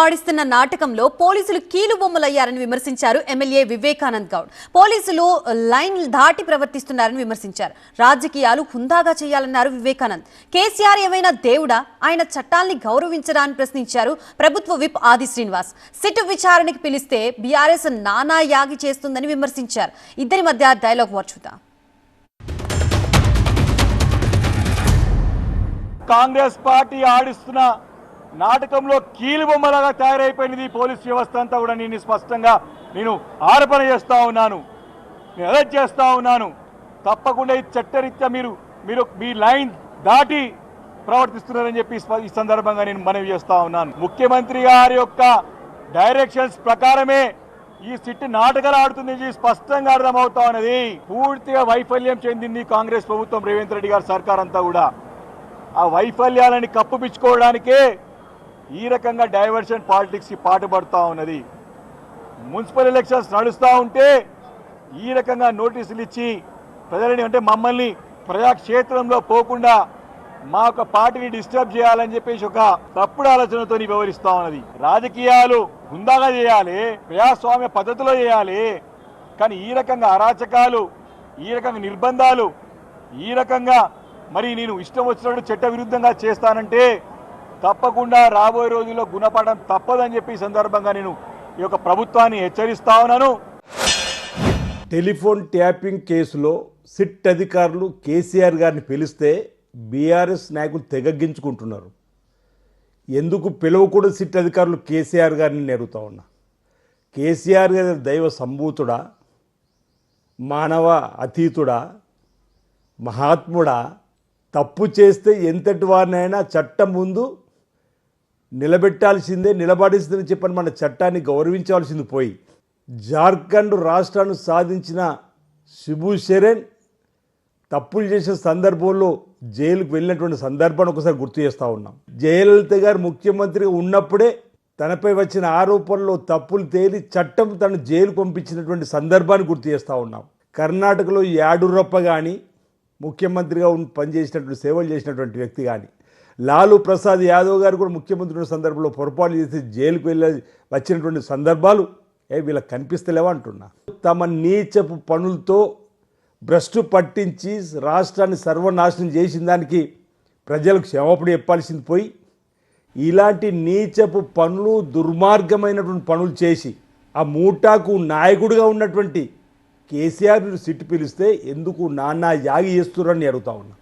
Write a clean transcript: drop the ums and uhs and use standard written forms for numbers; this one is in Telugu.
ఆడిస్తున్న నాటకంలో పోలీసులు కీలుబొమ్మలయ్యారని విమర్శించారు ఎమ్మెల్యే వివేకానంద్ గౌడ్. పోలీసులు లైన్ దాటి ప్రవర్తిస్తున్నారని విమర్శించారు. రాజకీయాలు హుందాగా చేయాలన్నారు వివేకానంద్. కేసీఆర్ ఏమైనా దేవుడా? ఆయన చట్టాల్ని గౌరవించరా అని ప్రశ్నించారు ప్రభుత్వ విప్ ఆది శ్రీనివాస్. సిట్ విచారణకి పిలిస్తే బీఆర్ఎస్ నానా యాగి చేస్తుందని విమర్శించారు. ఇద్దరి మధ్య డైలాగ్ చూద్దాం. కాంగ్రెస్ పార్టీ ఆడిస్తున్న నాటకంలో కీలుబొమ్మలాగా తయారైపోయినది పోలీస్ వ్యవస్థ అంతా కూడా. నేను స్పష్టంగా ఆరోపణ చేస్తా ఉన్నాను, నేను అరెస్ట్ చేస్తా ఉన్నాను. తప్పకుండా ఈ చట్టరీత్యా మీరు మీ లైన్ దాటి ప్రవర్తిస్తున్నారని చెప్పి ఈ సందర్భంగా నేను మనవి చేస్తా ఉన్నాను. ముఖ్యమంత్రి గారి యొక్క డైరెక్షన్స్ ప్రకారమే ఈ సిట్ నాటకాలు ఆడుతుంది స్పష్టంగా అర్థమవుతా ఉన్నది. పూర్తిగా వైఫల్యం చెందింది కాంగ్రెస్ ప్రభుత్వం, రేవంత్ రెడ్డి గారి సర్కార్ అంతా కూడా. ఆ వైఫల్యాలని కప్పుపిచ్చుకోవడానికే ఈ రకంగా డైవర్షన్ పాలిటిక్స్ పాటుపడుతూ ఉన్నది. మున్సిపల్ ఎలక్షన్స్ నడుస్తూ ఉంటే ఈ రకంగా నోటీసులు ఇచ్చి ప్రజలని అంటే మమ్మల్ని ప్రజాక్షేత్రంలో పోకుండా మా యొక్క పార్టీని డిస్టర్బ్ చేయాలని చెప్పేసి ఒక తప్పుడు ఆలోచనతో వ్యవహరిస్తూ ఉన్నది. రాజకీయాలు హుందాగా చేయాలి, ప్రజాస్వామ్య పద్ధతిలో చేయాలి, కానీ ఈ రకంగా అరాచకాలు, ఈ రకంగా నిర్బంధాలు, ఈ రకంగా మరి నేను ఇష్టం వచ్చినట్టు చట్ట విరుద్ధంగా చేస్తానంటే తప్పకుండా రాబోయే రోజుల్లో గుణపాఠం తప్పదని చెప్పి ఈ సందర్భంగా నేను ఈ యొక్క ప్రభుత్వాన్ని హెచ్చరిస్తా ఉన్నాను. టెలిఫోన్ ట్యాపింగ్ కేసులో సిట్ అధికారులు కేసీఆర్ గారిని పిలిస్తే బీఆర్ఎస్ నాయకులు తెగగించుకుంటున్నారు. ఎందుకు పిలవకూడదు సిట్ అధికారులు కేసీఆర్ గారిని అడుగుతా ఉన్నా. కేసీఆర్ గారి దైవ సంభూతుడా, మానవ అతీతుడా, మహాత్ముడా? తప్పు చేస్తే ఎంతటి వారినైనా చట్టం ముందు నిలబెట్టాల్సిందే, నిలబడిస్తుందని చెప్పని మన చట్టాన్ని గౌరవించాల్సింది పోయి జార్ఖండ్ రాష్ట్రాన్ని సాధించిన శిబు సోరెన్ తప్పులు చేసిన సందర్భంలో జైలుకు వెళ్ళినటువంటి సందర్భాన్ని ఒకసారి గుర్తు చేస్తూ ఉన్నాం. జయలలిత గారు ముఖ్యమంత్రిగా ఉన్నప్పుడే తనపై వచ్చిన ఆరోపణలో తప్పులు తేలి చట్టం తను జైలు పంపించినటువంటి సందర్భాన్ని గుర్తు చేస్తూ ఉన్నాం. కర్ణాటకలో యాడురప్ప కానీ ముఖ్యమంత్రిగా పనిచేసినటువంటి సేవలు చేసినటువంటి వ్యక్తి కానీ, లాలూ ప్రసాద్ యాదవ్ గారు కూడా ముఖ్యమంత్రి ఉన్న సందర్భంలో పొరపాటు చేసి జైలుకు వెళ్ళి వచ్చినటువంటి సందర్భాలు వీళ్ళకి కనిపిస్తలేవా అంటున్నా. తమ నీచపు పనులతో భ్రష్టు పట్టించి రాష్ట్రాన్ని సర్వనాశనం చేసిన దానికి ప్రజలకు క్షమాపణ చెప్పాల్సింది పోయి ఇలాంటి నీచపు పనులు, దుర్మార్గమైనటువంటి పనులు చేసి ఆ మూటాకు నాయకుడిగా ఉన్నటువంటి కేసీఆర్ సిట్టు పిలిస్తే ఎందుకు నానా యాగి చేస్తున్నారని అడుగుతా ఉన్నా.